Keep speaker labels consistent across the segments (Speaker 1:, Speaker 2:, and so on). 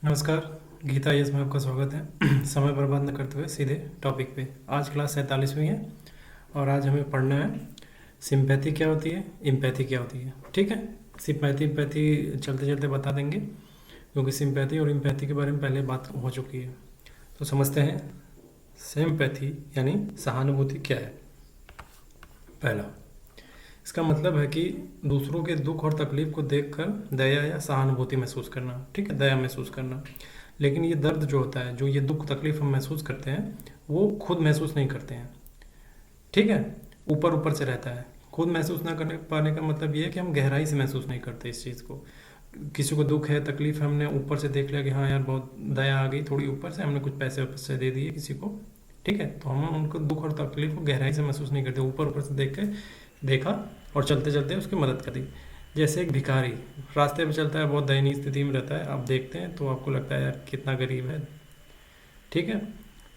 Speaker 1: नमस्कार। गीता यस में आपका स्वागत है। समय बर्बाद न करते हुए सीधे टॉपिक पे। आज क्लास 47वीं है और आज हमें पढ़ना है सिंपैथी क्या होती है, इम्पैथी क्या होती है। ठीक है, सिंपैथी इम्पैथी चलते चलते बता देंगे क्योंकि सिंपैथी और इम्पैथी के बारे में पहले बात हो चुकी है। तो समझते हैं सिंपैथी यानी सहानुभूति क्या है। पहला, इसका मतलब है कि दूसरों के दुख और तकलीफ को देखकर दया या सहानुभूति महसूस करना। ठीक है, दया महसूस करना। लेकिन ये दर्द जो होता है, जो ये दुख तकलीफ हम महसूस करते हैं, वो खुद महसूस नहीं करते हैं। ठीक है, ऊपर ऊपर से रहता है। खुद महसूस ना करने पाने का मतलब ये है कि हम गहराई से महसूस नहीं करते इस चीज़ को। किसी को दुख है, तकलीफ है, हमने ऊपर से देख लिया कि हाँ यार बहुत दया आ गई, थोड़ी ऊपर से हमने कुछ पैसे वैसे दे दिए किसी को। ठीक है, तो हम उनको दुख और तकलीफ को गहराई से महसूस नहीं करते, ऊपर ऊपर से देख के देखा और चलते चलते उसकी मदद कर दी। जैसे एक भिखारी रास्ते पे चलता है, बहुत दयनीय स्थिति में रहता है, आप देखते हैं तो आपको लगता है यार कितना गरीब है। ठीक है,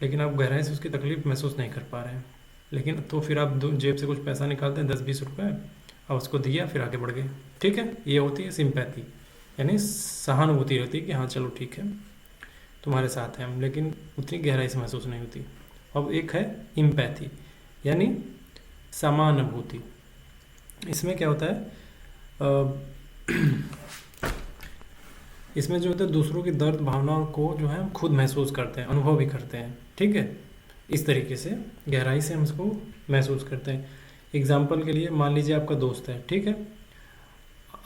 Speaker 1: लेकिन आप गहराई से उसकी तकलीफ महसूस नहीं कर पा रहे हैं। लेकिन तो फिर आप जेब से कुछ पैसा निकालते हैं, 10-20 रुपए, और उसको दिया, फिर आगे बढ़ गए। ठीक है, ये होती है सिंपैथी यानी सहानुभूति होती है कि हाँ चलो ठीक है तुम्हारे साथ हैं हम, लेकिन उतनी गहराई से महसूस नहीं होती। अब एक है इम्पैथी यानी समानुभूति। इसमें क्या होता है, इसमें जो होता है दूसरों की दर्द भावनाओं को जो है हम खुद महसूस करते हैं, अनुभव भी करते हैं। ठीक है, इस तरीके से गहराई से हम इसको महसूस करते हैं। एग्जाम्पल के लिए मान लीजिए आपका दोस्त है। ठीक है,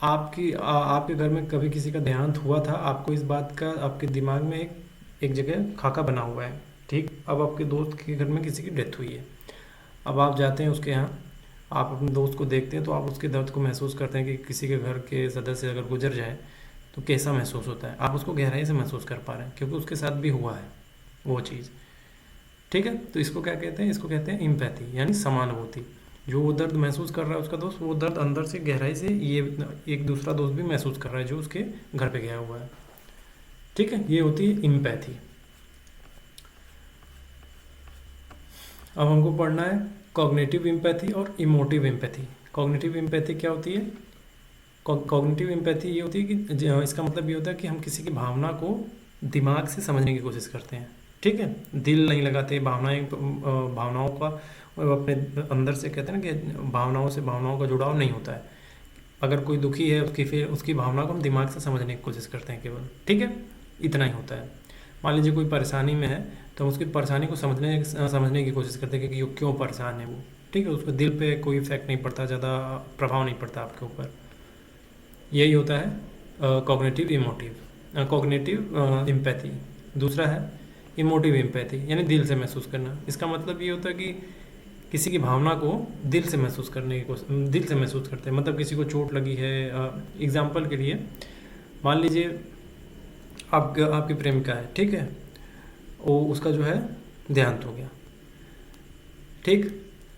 Speaker 1: आपके घर में कभी किसी का देहांत हुआ था, आपको इस बात का आपके दिमाग में एक जगह खाका बना हुआ है। ठीक, अब आपके दोस्त के घर में किसी की डेथ हुई है। अब आप जाते हैं उसके यहाँ, आप अपने दोस्त को देखते हैं तो आप उसके दर्द को महसूस करते हैं कि किसी के घर के सदस्य अगर गुजर जाए तो कैसा महसूस होता है। आप उसको गहराई से महसूस कर पा रहे हैं क्योंकि उसके साथ भी हुआ है वो चीज़। ठीक है, तो इसको क्या कहते हैं, इसको कहते हैं इम्पैथी यानी समानुभूति। जो वो दर्द महसूस कर रहा है उसका दोस्त, वो दर्द अंदर से गहराई से ये एक दूसरा दोस्त भी महसूस कर रहा है जो उसके घर पे गया हुआ है। ठीक है, ये होती है इम्पैथी। अब हमको पढ़ना है कॉग्निटिव इम्पैथी और इमोटिव इम्पैथी। कॉग्निटिव इम्पैथी क्या होती है? कॉग्निटिव इम्पैथी ये होती है कि इसका मतलब ये होता है कि हम किसी की भावना को दिमाग से समझने की कोशिश करते हैं। ठीक है, दिल नहीं लगाते, भावनाओं का अपने अंदर से कहते हैं ना कि भावनाओं का जुड़ाव नहीं होता है। अगर कोई दुखी है फिर उसकी भावना को हम दिमाग से समझने की कोशिश करते हैं केवल। ठीक है, इतना ही होता है। मान लीजिए कोई परेशानी में है तो हम उसकी परेशानी को समझने की कोशिश करते हैं कि वो क्यों परेशान है वो। ठीक है, उसको दिल पे कोई इफेक्ट नहीं पड़ता, ज़्यादा प्रभाव नहीं पड़ता आपके ऊपर। यही होता है कॉग्निटिव इम्पैथी। दूसरा है इमोटिव इम्पैथी यानी दिल से महसूस करना। इसका मतलब ये होता है कि किसी की भावना को दिल से महसूस करते हैं। मतलब किसी को चोट लगी है, एग्जाम्पल के लिए मान लीजिए आपकी प्रेमिका है। ठीक है, वो उसका जो है देहांत हो गया। ठीक,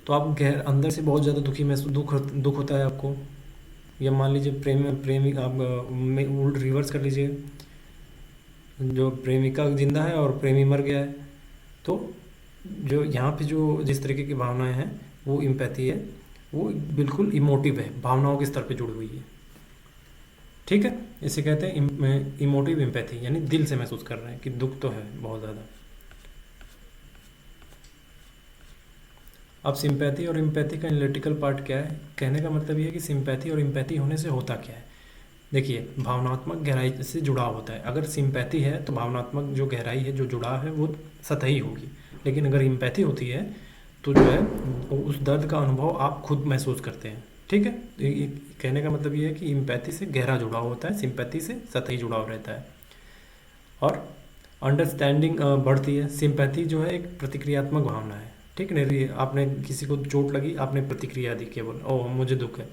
Speaker 1: तो आप अंदर से बहुत ज़्यादा दुख होता है आपको। या मान लीजिए प्रेमी आप उल्ट रिवर्स कर लीजिए, जो प्रेमिका जिंदा है और प्रेमी मर गया है, तो जो यहाँ पे जो जिस तरीके की भावनाएं हैं वो इम्पैथी है, वो बिल्कुल इमोटिव है, भावनाओं के स्तर पे जुड़ी हुई है। ठीक है, इसे कहते हैं इमोटिव इम्पैथी यानी दिल से महसूस कर रहे हैं कि दुख तो है बहुत ज़्यादा। अब सिंपैथी और इम्पैथी का एनालिटिकल पार्ट क्या है? कहने का मतलब ये है कि सिंपैथी और इम्पैथी होने से होता क्या है। देखिए, भावनात्मक गहराई से जुड़ाव होता है। अगर सिंपैथी है तो भावनात्मक जो गहराई है, जो जुड़ाव है, वो सतही होगी। लेकिन अगर इम्पैथी होती है तो जो है उस दर्द का अनुभव आप खुद महसूस करते हैं। ठीक है, कहने का मतलब ये है कि इम्पैथी से गहरा जुड़ाव होता है, सिंपैथी से सतही जुड़ाव रहता है और अंडरस्टैंडिंग बढ़ती है। सिंपैथी जो है एक प्रतिक्रियात्मक भावना है। ठीक है, नहीं आपने किसी को चोट लगी, आपने प्रतिक्रिया दी केवल, ओह मुझे दुख है।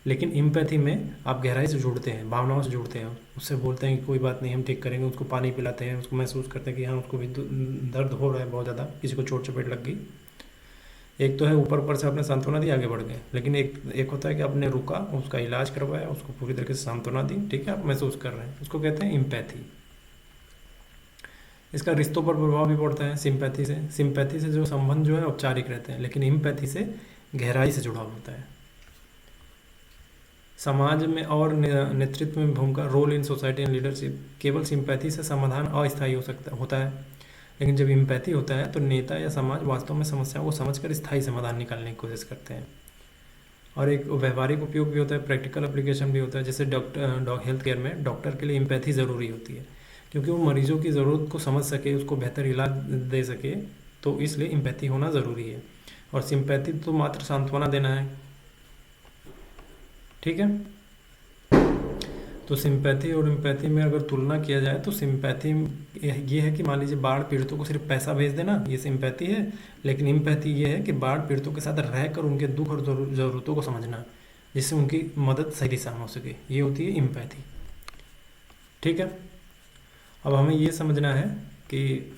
Speaker 1: लेकिन इम्पैथी में आप गहराई से जुड़ते हैं, भावनाओं से जुड़ते हैं, उससे बोलते हैं कि कोई बात नहीं हम ठीक करेंगे, उसको पानी पिलाते हैं, उसको महसूस करते हैं कि हाँ उसको भी दर्द हो रहा है बहुत ज़्यादा, किसी को चोट चपेट लग गई। एक तो है ऊपर से आपने सांत्वना दी, आगे बढ़ गए। लेकिन एक होता है कि आपने रुका, उसका इलाज करवाया, उसको पूरी तरीके से सांत्वना दी। ठीक है, आप महसूस कर रहे हैं, उसको कहते हैं इम्पैथी। इसका रिश्तों पर प्रभाव भी पड़ता है सिंपैथी से जो संबंध जो है औपचारिक रहते हैं, लेकिन इम्पैथी से गहराई से जुड़ाव होता है। समाज में और नेतृत्व में भूमिका, role in society and leadership. केवल सिंपैथी से समाधान अस्थायी होता है, लेकिन जब इम्पैथी होता है तो नेता या समाज वास्तव में समस्याओं को समझकर स्थायी समाधान निकालने की कोशिश करते हैं। और एक व्यवहारिक उपयोग भी होता है, प्रैक्टिकल एप्लीकेशन भी होता है। जैसे हेल्थ केयर में डॉक्टर के लिए इम्पैथी ज़रूरी होती है, क्योंकि वो मरीजों की ज़रूरत को समझ सके, उसको बेहतर इलाज दे सके, तो इसलिए इम्पैथी होना ज़रूरी है। और सिंपैथी तो मात्र सांत्वना देना है, ठीक है। तो सिंपैथी और इम्पैथी में अगर तुलना किया जाए तो सिंपैथी ये है कि मान लीजिए बाढ़ पीड़ितों को सिर्फ पैसा भेज देना, ये सिंपैथी है। लेकिन इम्पैथी ये है कि बाढ़ पीड़ितों के साथ रहकर उनके दुख और ज़रूरतों को समझना, जिससे उनकी मदद सही दिशा में हो सके, ये होती है इम्पैथी, ठीक है। अब हमें ये समझना है कि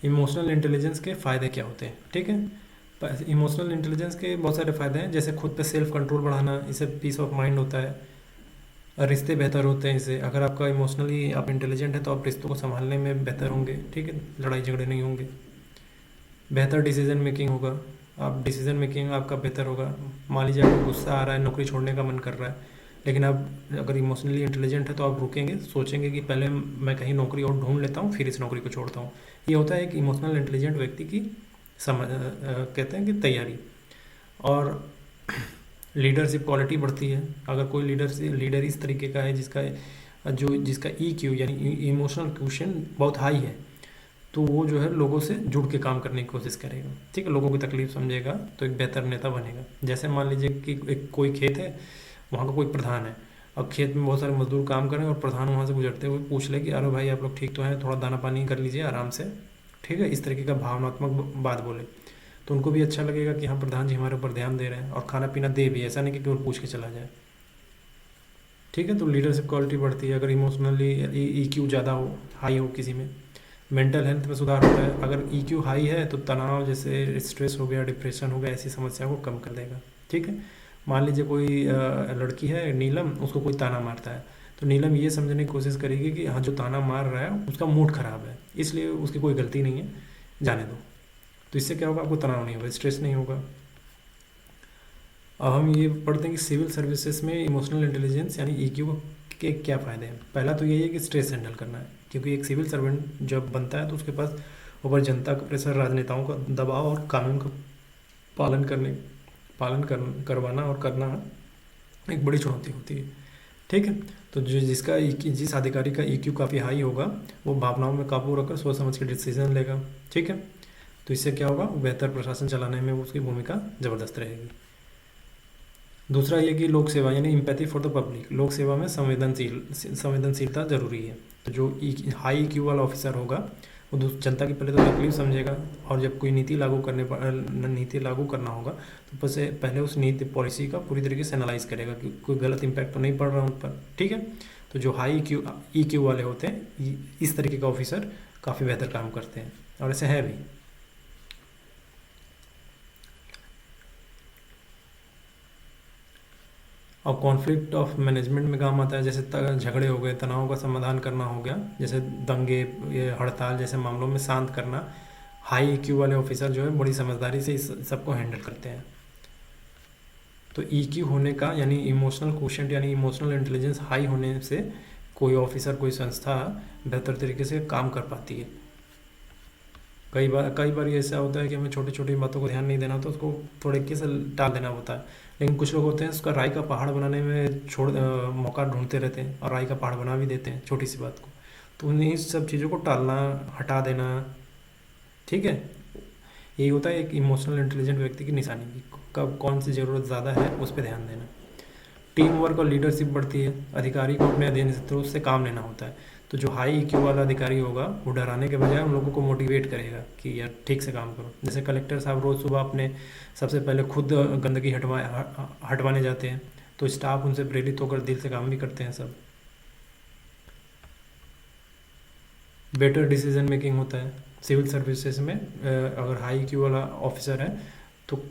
Speaker 1: इमोशनल इंटेलिजेंस के फ़ायदे क्या होते हैं, ठीक है। इमोशनल इंटेलिजेंस के बहुत सारे फ़ायदे हैं, जैसे खुद पे सेल्फ कंट्रोल बढ़ाना, इससे पीस ऑफ माइंड होता है, रिश्ते बेहतर होते हैं इससे। अगर आपका इमोशनली आप इंटेलिजेंट है तो आप रिश्तों को संभालने में बेहतर होंगे, ठीक है, लड़ाई झगड़े नहीं होंगे। बेहतर डिसीजन मेकिंग होगा, आप डिसीजन मेकिंग आपका बेहतर होगा। मान लीजिए आपको गुस्सा आ रहा है, नौकरी छोड़ने का मन कर रहा है, लेकिन आप अगर इमोशनली इंटेलिजेंट है तो आप रुकेंगे, सोचेंगे कि पहले मैं कहीं नौकरी और ढूंढ लेता हूँ, फिर इस नौकरी को छोड़ता हूँ। ये होता है एक इमोशनल इंटेलिजेंट व्यक्ति की कहते हैं कि तैयारी। और लीडरशिप क्वालिटी बढ़ती है। अगर कोई लीडर इस तरीके का है जिसका EQ यानी इमोशनल क्वेश्चन बहुत हाई है, तो वो जो है लोगों से जुड़ के काम करने की कोशिश करेगा, ठीक है, लोगों की तकलीफ समझेगा, तो एक बेहतर नेता बनेगा। जैसे मान लीजिए कि कोई खेत है, वहाँ का कोई प्रधान है, अब खेत में बहुत सारे मजदूर काम करें और प्रधान वहाँ से गुजरते हुए पूछ ले कि अरे भाई आप लोग ठीक तो हैं, थोड़ा दाना पानी कर लीजिए आराम से, ठीक है, इस तरीके का भावनात्मक बात बोले, तो उनको भी अच्छा लगेगा कि हाँ प्रधान जी हमारे ऊपर ध्यान दे रहे हैं, और खाना पीना दे भी, ऐसा नहीं कि केवल पूछ के चला जाए, ठीक है। तो लीडरशिप क्वालिटी बढ़ती है अगर इमोशनली EQ ज़्यादा हो, हाई हो किसी में। मेंटल हेल्थ में सुधार होता है, अगर EQ हाई है तो तनाव जैसे स्ट्रेस हो गया, डिप्रेशन हो गया, ऐसी समस्या को कम कर देगा, ठीक है। मान लीजिए कोई लड़की है नीलम, उसको कोई ताना मारता है, तो नीलम ये समझने की कोशिश करेगी कि हाँ जो ताना मार रहा है उसका मूड खराब है, इसलिए उसकी कोई गलती नहीं है, जाने दो। तो इससे क्या होगा, आपको तनाव नहीं होगा, स्ट्रेस नहीं होगा। अब हम ये पढ़ते हैं कि सिविल सर्विसेज में इमोशनल इंटेलिजेंस यानी EQ के क्या फ़ायदे हैं। पहला तो यही है कि स्ट्रेस हैंडल करना है, क्योंकि एक सिविल सर्वेंट जब बनता है तो उसके पास ऊपर जनता का प्रेशर, राजनेताओं का दबाव और कानून का करवाना और करना एक बड़ी चुनौती होती है, ठीक है। तो जिस अधिकारी का EQ काफ़ी हाई होगा, वो भावनाओं में काबू रखकर सोच समझ के डिसीजन लेगा, ठीक है। तो इससे क्या होगा, बेहतर प्रशासन चलाने में उसकी भूमिका ज़बरदस्त रहेगी। दूसरा ये कि लोक सेवा यानी इम्पैथी फॉर द पब्लिक, लोक सेवा में संवेदनशीलता जरूरी है। तो जो हाई EQ वाला ऑफिसर होगा वो जनता की पहले तो तकलीफ समझेगा, और जब कोई नीति लागू करना होगा तो पहले उस नीति पॉलिसी का पूरी तरीके से एनालाइज करेगा कि कोई गलत इम्पैक्ट तो नहीं पड़ रहा उन पर, ठीक है। तो जो हाई EQ वाले होते हैं, इस तरीके का ऑफिसर काफ़ी बेहतर काम करते हैं, और ऐसे है भी। और कॉन्फ्लिक्ट ऑफ मैनेजमेंट में काम आता है, जैसे झगड़े हो गए, तनाव का समाधान करना हो गया, जैसे दंगे, हड़ताल जैसे मामलों में शांत करना। हाई EQ वाले ऑफिसर जो है बड़ी समझदारी से इस सबको हैंडल करते हैं। तो EQ होने का यानी इमोशनल क्वोशेंट यानी इमोशनल इंटेलिजेंस हाई होने से कोई ऑफिसर, कोई संस्था बेहतर तरीके से काम कर पाती है। कई बार ये ऐसा होता है कि हमें छोटी छोटी बातों को ध्यान नहीं देना होता, उसको थोड़े से टाल देना होता है, लेकिन कुछ लोग होते हैं उसका राई का पहाड़ बनाने में मौका ढूंढते रहते हैं और राई का पहाड़ बना भी देते हैं छोटी सी बात को। तो उन्हें सब चीज़ों को टालना, हटा देना, ठीक है, यही होता है एक इमोशनल इंटेलिजेंट व्यक्ति की निशानी की। कब कौन सी ज़रूरत ज़्यादा है उस पर ध्यान देना। टीम वर्क और लीडरशिप बढ़ती है, अधिकारी को अपने अधीनस्थों से काम लेना होता है। तो जो हाई EQ वाला अधिकारी होगा वो डराने के बजाय उन लोगों को मोटिवेट करेगा कि यार ठीक से काम करो। जैसे कलेक्टर साहब रोज़ सुबह अपने सबसे पहले खुद गंदगी हटवाने जाते हैं, तो स्टाफ उनसे प्रेरित होकर दिल से काम भी करते हैं सब। बेटर डिसीजन मेकिंग होता है सिविल सर्विसेज में, अगर हाई EQ वाला ऑफिसर है तो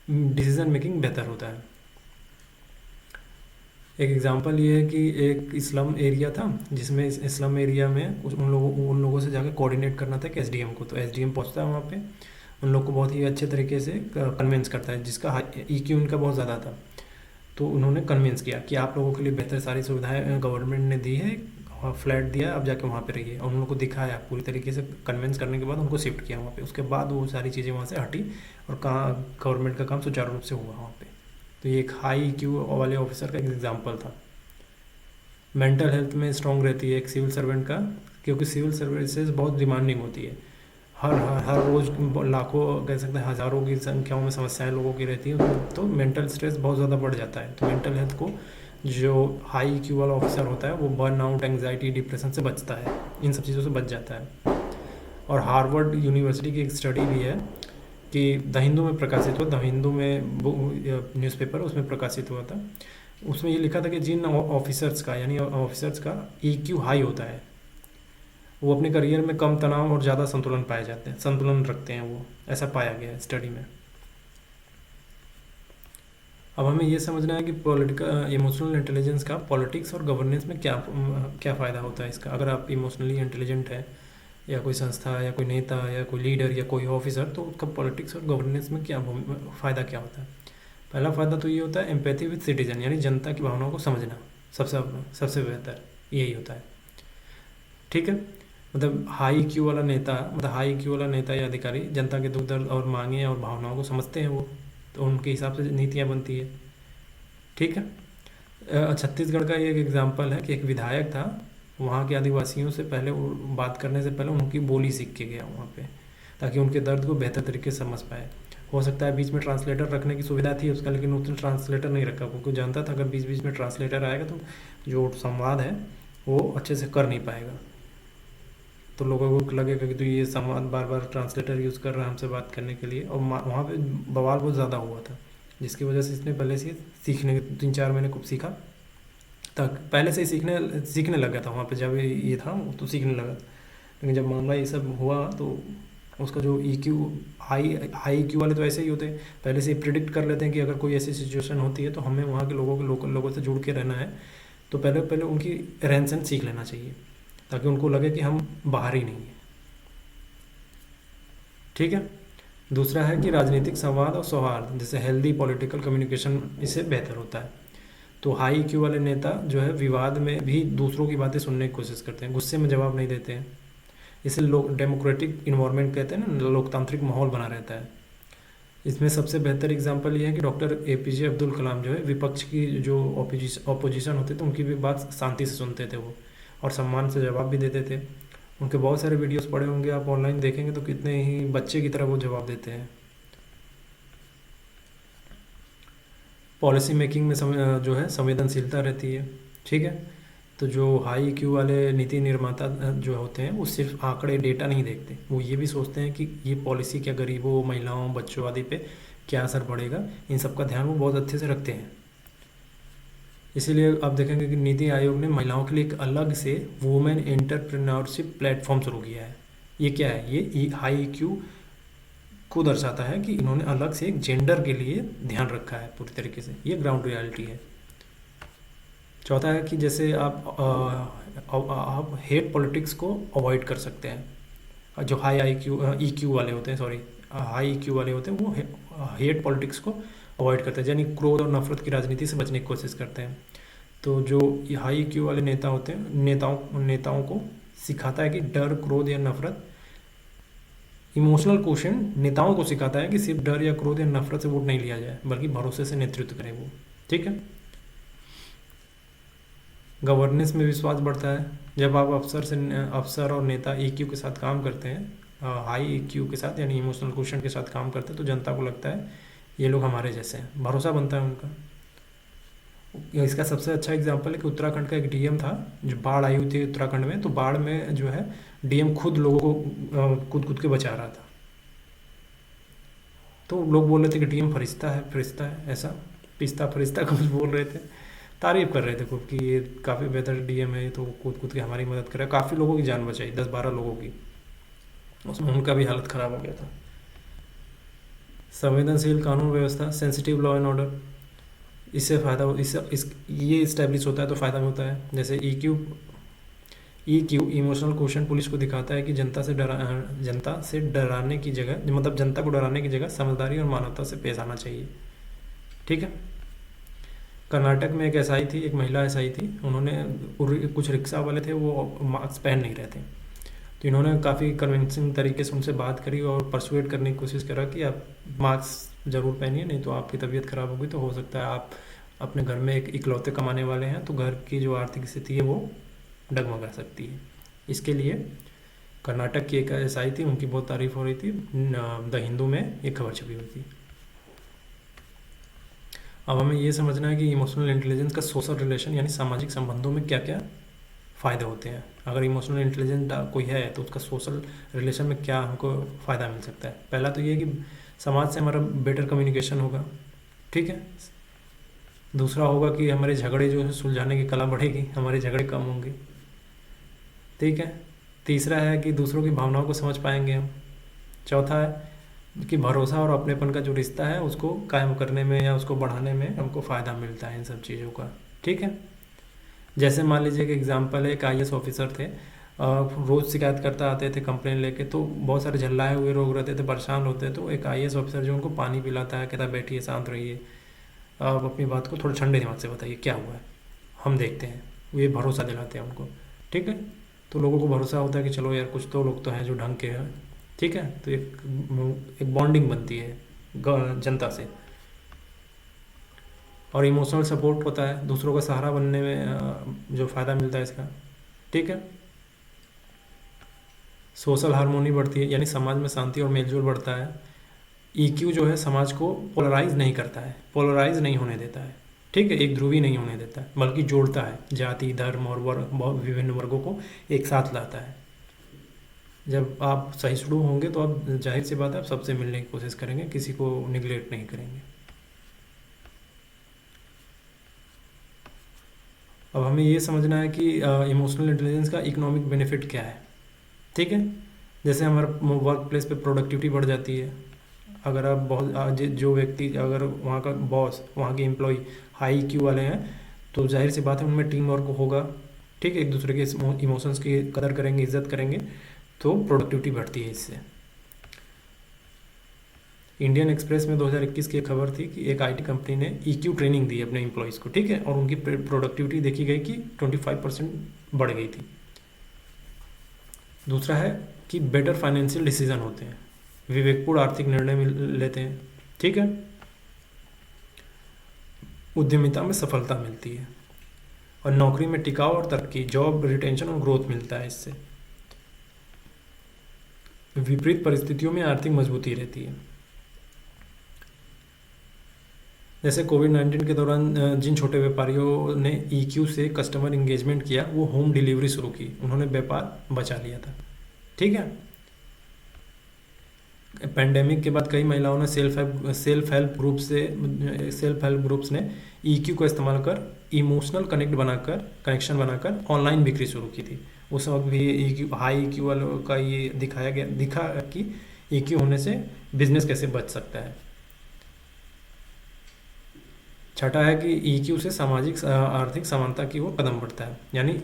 Speaker 1: डिसीजन मेकिंग बेहतर होता है। एक एग्जांपल ये है कि एक स्लम एरिया था, जिसमें इस स्लम एरिया में उन लोगों से जाकर कोऑर्डिनेट करना था कि SDM को। तो SDM पहुंचता है वहाँ पे, उन लोग को बहुत ही अच्छे तरीके से कन्विंस करता है, जिसका EQ उनका बहुत ज़्यादा था। तो उन्होंने कन्विंस किया कि आप लोगों के लिए बेहतर सारी सुविधाएं गवर्नमेंट ने दी है और फ्लैट दिया, अब जाके वहाँ पे रहिए। और उन लोगों को दिखाया, पूरी तरीके से कन्विंस करने के बाद उनको शिफ्ट किया वहाँ पे। उसके बाद वो सारी चीज़ें वहाँ से हटी और कहाँ गवर्नमेंट का काम सुचारू रूप से हुआ वहाँ पे। तो ये एक हाई IQ वाले ऑफिसर का एक एग्जाम्पल था। मेंटल हेल्थ में स्ट्रांग रहती है एक सिविल सर्वेंट का, क्योंकि सिविल सर्विसेज बहुत डिमांडिंग होती है। हर हर हर रोज़ लाखों, कह सकते हैं हज़ारों की संख्याओं में समस्याएं लोगों की रहती हैं, तो मेंटल स्ट्रेस बहुत ज़्यादा बढ़ जाता है। तो मेंटल हेल्थ को जो हाई IQ वाला ऑफिसर होता है वो बर्नआउट, एंग्जाइटी, डिप्रेशन से बचता है, इन सब चीज़ों से बच जाता है। और हार्वर्ड यूनिवर्सिटी की एक स्टडी भी है कि द हिंदू में प्रकाशित हुआ, द हिंदू में न्यूज़पेपर उसमें प्रकाशित हुआ था। उसमें ये लिखा था कि जिन ऑफिसर्स का, यानी ऑफिसर्स का EQ हाई होता है, वो अपने करियर में कम तनाव और ज़्यादा संतुलन पाए जाते हैं, संतुलन रखते हैं वो, ऐसा पाया गया है स्टडी में। अब हमें ये समझना है कि पॉलिटिकल इमोशनल इंटेलिजेंस का पॉलिटिक्स और गवर्नेंस में क्या क्या फ़ायदा होता है इसका। अगर आप इमोशनली इंटेलिजेंट है, या कोई संस्था या कोई नेता या कोई लीडर या कोई ऑफिसर, तो उसका पॉलिटिक्स और गवर्नेंस में क्या फ़ायदा क्या होता है। पहला फ़ायदा तो ये होता है एम्पैथी विद सिटीजन, यानी जनता की भावनाओं को समझना, सबसे बेहतर यही होता है। ठीक है, मतलब हाई IQ वाला नेता, मतलब हाई IQ वाला नेता या अधिकारी जनता के दुख दर्द और मांगे और भावनाओं को समझते हैं वो, तो उनके हिसाब से नीतियाँ बनती है। ठीक है, छत्तीसगढ़ का एक एग्जाम्पल है कि एक विधायक था, वहाँ के आदिवासियों से पहले बात करने से पहले उनकी बोली सीख के गया वहाँ पे, ताकि उनके दर्द को बेहतर तरीके से समझ पाए। हो सकता है बीच में ट्रांसलेटर रखने की सुविधा थी उसका, लेकिन उसने ट्रांसलेटर नहीं रखा, क्योंकि जानता था अगर बीच बीच में ट्रांसलेटर आएगा तो जो संवाद है वो अच्छे से कर नहीं पाएगा। तो लोगों को लगेगा कि तो ये संवाद बार बार ट्रांसलेटर यूज़ कर रहा है हमसे बात करने के लिए, और वहाँ पे बवाल बहुत ज़्यादा हुआ था, जिसकी वजह से इसने पहले से सीखने 3-4 महीने खूब सीखा, तक पहले से ही सीखने लगा था वहाँ पे। जब ये था तो सीखने लगा, लेकिन जब मामला ये सब हुआ तो उसका जो EQ हाई IQ वाले तो ऐसे ही होते हैं, पहले से ही प्रिडिक्ट कर लेते हैं कि अगर कोई ऐसी सिचुएशन होती है तो हमें वहाँ के लोकल लोगों से जुड़ के रहना है, तो पहले उनकी रहन सहन सीख लेना चाहिए, ताकि उनको लगे कि हम बाहर ही नहीं हैं। ठीक है, दूसरा है कि राजनीतिक संवाद और सौहार्द, जैसे हेल्दी पॉलिटिकल कम्युनिकेशन इससे बेहतर होता है। तो हाई IQ वाले नेता जो है विवाद में भी दूसरों की बातें सुनने की कोशिश करते हैं, गुस्से में जवाब नहीं देते हैं। इसे लोग डेमोक्रेटिक इन्वायरमेंट कहते हैं ना, लोकतांत्रिक माहौल बना रहता है। इसमें सबसे बेहतर एग्जांपल ये है कि डॉक्टर APJ अब्दुल कलाम जो है विपक्ष की जो ऑपोजिशन होते थे उनकी भी बात शांति से सुनते थे वो, और सम्मान से जवाब भी देते थे। उनके बहुत सारे वीडियोस पड़े होंगे, आप ऑनलाइन देखेंगे तो कितने ही बच्चे की तरह वो जवाब देते हैं। पॉलिसी मेकिंग में जो है संवेदनशीलता रहती है। ठीक है, तो जो हाई IQ वाले नीति निर्माता जो होते हैं वो सिर्फ आंकड़े, डेटा नहीं देखते, वो ये भी सोचते हैं कि ये पॉलिसी क्या गरीबों, महिलाओं, बच्चों आदि पे क्या असर पड़ेगा, इन सब का ध्यान वो बहुत अच्छे से रखते हैं। इसीलिए आप देखेंगे कि नीति आयोग ने महिलाओं के लिए एक अलग से वुमेन एंटरप्रेन्योरशिप प्लेटफॉर्म शुरू किया है। ये क्या है, ये हाई IQ को दर्शाता है कि इन्होंने अलग से एक जेंडर के लिए ध्यान रखा है पूरी तरीके से, ये ग्राउंड रियलिटी है। चौथा है कि जैसे आप हेट पॉलिटिक्स को अवॉइड कर सकते हैं। जो हाई EQ वाले होते हैं, हाई IQ वाले होते हैं वो हेट पॉलिटिक्स को अवॉइड करते हैं, यानी क्रोध और नफरत की राजनीति से बचने की कोशिश करते हैं। तो जो हाई IQ वाले नेता होते हैं, नेताओं को सिखाता है कि डर, क्रोध या नफरत, इमोशनल क्वेश्चन नेताओं को सिखाता है कि सिर्फ डर या क्रोध या नफरत से वोट नहीं लिया जाए, बल्कि भरोसे से नेतृत्व करें वो। ठीक है, गवर्नेंस में विश्वास बढ़ता है। जब आप अफसर और नेता EQ के साथ काम करते हैं, हाई IQ के साथ यानी इमोशनल क्वेश्चन के साथ काम करते हैं, तो जनता को लगता है ये लोग हमारे जैसे हैं, भरोसा बनता है उनका। इसका सबसे अच्छा एग्जांपल है कि उत्तराखंड का एक DM था, जो बाढ़ आई हुई थी उत्तराखंड में, तो बाढ़ में जो है DM खुद लोगों को कूद के बचा रहा था। तो लोग बोल रहे थे कि DM फरिश्ता है, ऐसा पिस्ता फरिश्ता कुछ बोल रहे थे, तारीफ कर रहे थे खूब कि ये काफ़ी बेहतर DM है, तो कूद के हमारी मदद कर रहा है। काफ़ी लोगों की जान बचाई, 10-12 लोगों की, उसमें उनका भी हालत ख़राब हो गया था। संवेदनशील कानून व्यवस्था, सेंसिटिव लॉ एंड ऑर्डर, इससे फ़ायदा ये इस्टेब्लिश होता है तो फ़ायदा होता है। जैसे EQ इमोशनल क्वेश्चन पुलिस को दिखाता है कि जनता से डराने की जगह, मतलब जनता को डराने की जगह समझदारी और मानवता से पेश आना चाहिए। ठीक है, कर्नाटक में एक एसआई थी, एक महिला एसआई थी, उन्होंने कुछ रिक्शा वाले थे वो मास्क पहन नहीं रहे थे, तो इन्होंने काफ़ी कन्विंसिंग तरीके से उनसे बात करी और परसुएट करने की कोशिश करा कि आप मास्क ज़रूर पहनिए, नहीं तो आपकी तबीयत ख़राब होगी, तो हो सकता है आप अपने घर में एक इकलौते कमाने वाले हैं तो घर की जो आर्थिक स्थिति है वो डगमगा सकती है। इसके लिए कर्नाटक की एक एसआई थी, उनकी बहुत तारीफ हो रही थी, द हिंदू में एक खबर छपी हुई थी। अब हमें ये समझना है कि इमोशनल इंटेलिजेंस का सोशल रिलेशन यानी सामाजिक संबंधों में क्या क्या फ़ायदे होते हैं। अगर इमोशनल इंटेलिजेंट कोई है तो उसका सोशल रिलेशन में क्या हमको फ़ायदा मिल सकता है। पहला तो ये कि समाज से हमारा बेटर कम्युनिकेशन होगा, ठीक है। दूसरा होगा कि हमारे झगड़े जो है सुलझाने की कला बढ़ेगी, हमारे झगड़े कम होंगे, ठीक है। तीसरा है कि दूसरों की भावनाओं को समझ पाएंगे हम। चौथा है कि भरोसा और अपनेपन का जो रिश्ता है उसको कायम करने में या उसको बढ़ाने में हमको फ़ायदा मिलता है इन सब चीज़ों का, ठीक है। जैसे मान लीजिए कि एग्जांपल है, एक आईएएस ऑफिसर थे, रोज़ शिकायत करता आते थे कंप्लेन लेके, तो बहुत सारे झल्लाए हुए लोग रहते थे, परेशान होते, तो एक आईएएस ऑफिसर जो उनको पानी पिलाता है, कहता है बैठिए शांत रहिए, आप अपनी बात को थोड़ा ठंडे दिमाग से बताइए क्या हुआ है, हम देखते हैं। ये भरोसा दिलाते हैं उनको, ठीक है। तो लोगों को भरोसा होता है कि चलो यार कुछ तो लोग तो हैं जो ढंग के हैं, ठीक है। तो एक बॉन्डिंग बनती है जनता से। और इमोशनल सपोर्ट होता है, दूसरों का सहारा बनने में जो फ़ायदा मिलता है इसका, ठीक है। सोशल हार्मोनी बढ़ती है यानी समाज में शांति और मेलजोल बढ़ता है। ईक्यू जो है समाज को पोलराइज नहीं करता है, पोलराइज नहीं होने देता है, ठीक है, एक ध्रुवी नहीं होने देता है, बल्कि जोड़ता है, जाति धर्म और विभिन्न वर्गों को एक साथ लाता है। जब आप सहिष्णु होंगे तो आप जाहिर सी बात है आप सबसे मिलने की कोशिश करेंगे, किसी को निगलेक्ट नहीं करेंगे। अब हमें ये समझना है कि इमोशनल इंटेलिजेंस का इकोनॉमिक बेनिफिट क्या है, ठीक है। जैसे हमारे वर्क प्लेस पे प्रोडक्टिविटी बढ़ जाती है। अगर आप जो व्यक्ति, अगर वहाँ का बॉस, वहाँ के एम्प्लॉय हाई क्यू वाले हैं तो जाहिर सी बात है उनमें टीम वर्क होगा, ठीक है, एक दूसरे के इमोशंस की कदर करेंगे, इज्जत करेंगे, तो प्रोडक्टिविटी बढ़ती है इससे। इंडियन एक्सप्रेस में 2021 की एक खबर थी कि एक आईटी कंपनी ने ईक्यू ट्रेनिंग दी अपने एम्प्लॉयज़ को, ठीक है, और उनकी प्रोडक्टिविटी देखी गई कि 25% बढ़ गई थी। दूसरा है कि बेटर फाइनेंशियल डिसीजन होते हैं, विवेकपूर्ण आर्थिक निर्णय लेते हैं, ठीक है। उद्यमिता में सफलता मिलती है और नौकरी में टिकाव और तरक्की, जॉब रिटेंशन और ग्रोथ मिलता है इससे। विपरीत परिस्थितियों में आर्थिक मजबूती रहती है। जैसे कोविड-19 के दौरान जिन छोटे व्यापारियों ने ईक्यू से कस्टमर इंगेजमेंट किया वो होम डिलीवरी शुरू की, उन्होंने व्यापार बचा लिया था, ठीक है। पेंडेमिक के बाद कई महिलाओं ने सेल्फ हेल्प ग्रुप्स ने ईक्यू का इस्तेमाल कर इमोशनल कनेक्शन बनाकर ऑनलाइन बिक्री शुरू की थी। उस वक्त भी ईक्यू, हाई ईक्यू वालों का ये दिखा कि ईक्यू होने से बिजनेस कैसे बच सकता है। छठा है कि ईक्यू से सामाजिक आर्थिक समानता की ओर कदम बढ़ता है, यानी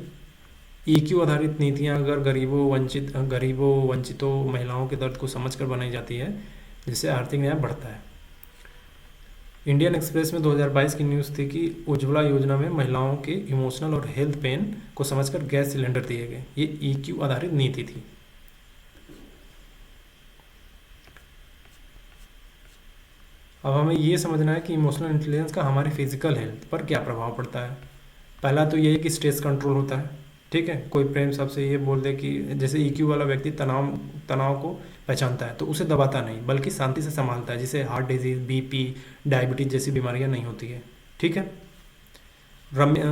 Speaker 1: ईक्यू आधारित नीतियां अगर गरीबों वंचितों महिलाओं के दर्द को समझकर बनाई जाती है, जिससे आर्थिक न्याय बढ़ता है। इंडियन एक्सप्रेस में 2022 की न्यूज़ थी कि उज्ज्वला योजना में महिलाओं के इमोशनल और हेल्थ पेन को समझकर गैस सिलेंडर दिए गए। ये ईक्यू आधारित नीति थी। अब हमें ये समझना है कि इमोशनल इंटेलिजेंस का हमारी फिजिकल हेल्थ पर क्या प्रभाव पड़ता है। पहला तो ये है कि स्ट्रेस कंट्रोल होता है, ठीक है। कोई प्रेम सबसे ये बोल दे कि जैसे ईक्यू वाला व्यक्ति तनाव को पहचानता है तो उसे दबाता नहीं बल्कि शांति से संभालता है, जिसे हार्ट डिजीज, बीपी, डायबिटीज जैसी बीमारियां नहीं होती है, ठीक है।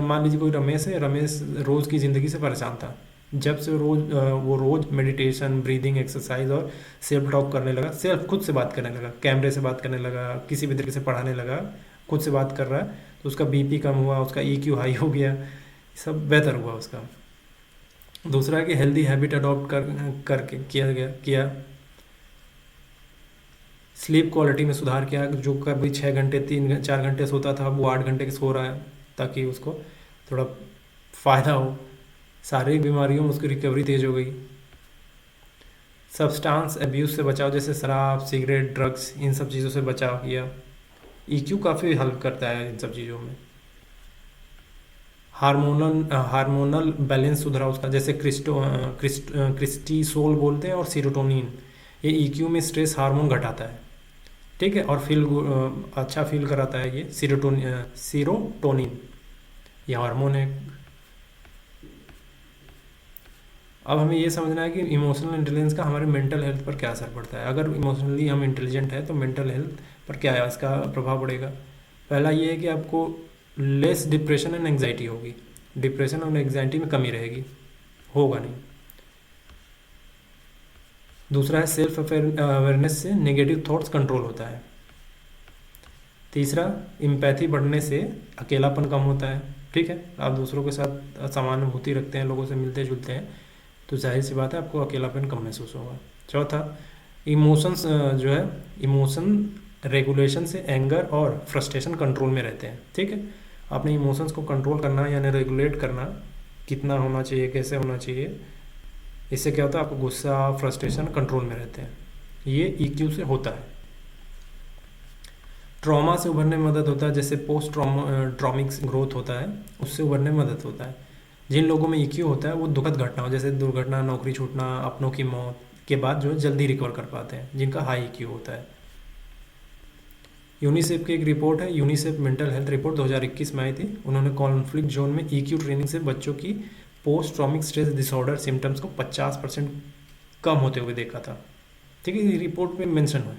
Speaker 1: मान लीजिए कोई रमेश है, रमेश रोज़ की ज़िंदगी से परेशान था। जब से वो रोज़ मेडिटेशन, ब्रीदिंग एक्सरसाइज और सेल्फ टॉक करने लगा, खुद से बात करने लगा, कैमरे से बात करने लगा, किसी भी तरीके से पढ़ाने लगा, खुद से बात कर रहा है, तो उसका बीपी कम हुआ, उसका ईक्यू हाई हो गया, सब बेहतर हुआ उसका। दूसरा है कि हेल्दी हैबिट अडॉप्ट करके किया स्लीप क्वालिटी में सुधार किया। जो कभी 6 घंटे 4 घंटे सोता था वो 8 घंटे के सो रहा है, ताकि उसको थोड़ा फ़ायदा हो। शारीरिक बीमारियों में उसकी रिकवरी तेज हो गई। सब्सटेंस अब्यूज़ से बचाव, जैसे शराब, सिगरेट, ड्रग्स, इन सब चीज़ों से बचाव किया। ईक्यू काफ़ी हेल्प करता है इन सब चीज़ों में। हार्मोनल बैलेंस सुधरा उसका, जैसे क्रिस्टीसोल बोलते हैं और सीरोटोनिन, ये ईक्यू में स्ट्रेस हार्मोन घटाता है, ठीक है, और अच्छा फील कराता है ये सीरोटोनिन, ये हार्मोन है। अब हमें ये समझना है कि इमोशनल इंटेलिजेंस का हमारे मेंटल हेल्थ पर क्या असर पड़ता है। अगर इमोशनली हम इंटेलिजेंट है तो मेंटल हेल्थ पर क्या है इसका प्रभाव पड़ेगा। पहला ये है कि आपको लेस डिप्रेशन एंड एंग्जाइटी होगी, डिप्रेशन और एंग्जाइटी में कमी रहेगी, होगा नहीं। दूसरा है सेल्फ अवेयरनेस से नेगेटिव थॉट्स कंट्रोल होता है। तीसरा, इम्पैथी बढ़ने से अकेलापन कम होता है, ठीक है, आप दूसरों के साथ समानुभूति रखते हैं, लोगों से मिलते जुलते हैं, तो जाहिर सी बात है आपको अकेलापन कम महसूस होगा। चौथा, इमोशंस जो है, इमोशन रेगुलेशन से एंगर और फ्रस्ट्रेशन कंट्रोल में रहते हैं, ठीक है। अपने इमोशंस को कंट्रोल करना यानी रेगुलेट करना, कितना होना चाहिए, कैसे होना चाहिए, इससे क्या होता है आपको गुस्सा फ्रस्ट्रेशन कंट्रोल में रहते हैं, ये ईक्यू से होता है। ट्रॉमा से उभरने में मदद होता है, जैसे पोस्ट ट्रॉमिक ग्रोथ होता है, उससे उभरने में मदद होता है। जिन लोगों में ईक्यू होता है वो दुखद घटनाओं जैसे दुर्घटना, नौकरी छूटना, अपनों की मौत के बाद जो है जल्दी रिकवर कर पाते हैं, जिनका हाई ईक्यू होता है। यूनिसेफ की एक रिपोर्ट है, यूनिसेफ मेंटल हेल्थ रिपोर्ट 2021 में आई थी। उन्होंने कॉन्फ्लिक्ट जोन में ईक्यू ट्रेनिंग से बच्चों की पोस्ट ट्रॉमिक स्ट्रेस डिसऑर्डर सिम्टम्स को 50% कम होते हुए देखा था, ठीक है, ये रिपोर्ट में मेंशन है।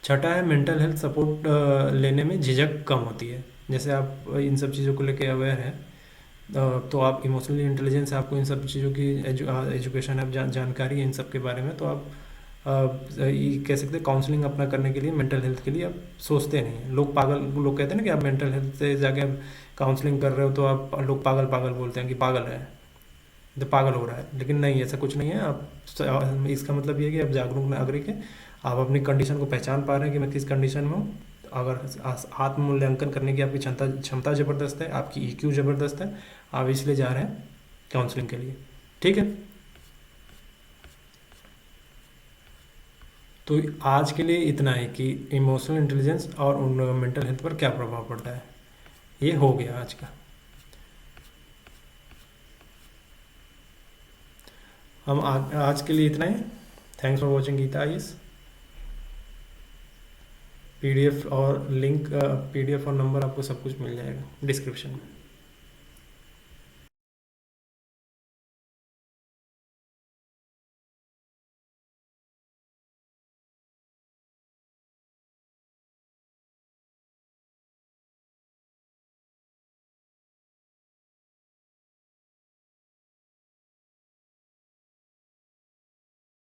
Speaker 1: छठा है, मेंटल हेल्थ सपोर्ट लेने में झिझक कम होती है। जैसे आप इन सब चीज़ों को लेके अवेयर हैं, तो आप इमोशनली इंटेलिजेंस, आपको इन सब चीज़ों की एजुकेशन है, जानकारी है इन सब के बारे में, तो आप ये कह सकते हैं काउंसलिंग अपना करने के लिए, मेंटल हेल्थ के लिए आप सोचते नहीं हैं। लोग लोग कहते हैं ना कि आप मेंटल हेल्थ से जाके काउंसलिंग कर रहे हो तो आप लोग पागल पागल बोलते हैं कि पागल है, तो पागल हो रहा है, लेकिन नहीं, ऐसा कुछ नहीं है। आप इसका मतलब ये है कि आप जागरूक नागरिक हैं, आप अपनी कंडीशन को पहचान पा रहे हैं कि मैं किस कंडीशन में हूँ। अगर आत्म मूल्यांकन करने की आपकी क्षमता ज़बरदस्त है, आपकी ईक्यू ज़बरदस्त है, आप इसलिए जा रहे हैं काउंसलिंग के लिए, ठीक है। तो आज के लिए इतना है कि इमोशनल इंटेलिजेंस और मेंटल हेल्थ पर क्या प्रभाव पड़ता है, ये हो गया आज का। हम आज के लिए इतना ही। Thanks for watching Geeta IAS. PDF और लिंक, पीडीएफ और नंबर आपको सब कुछ मिल जाएगा डिस्क्रिप्शन में।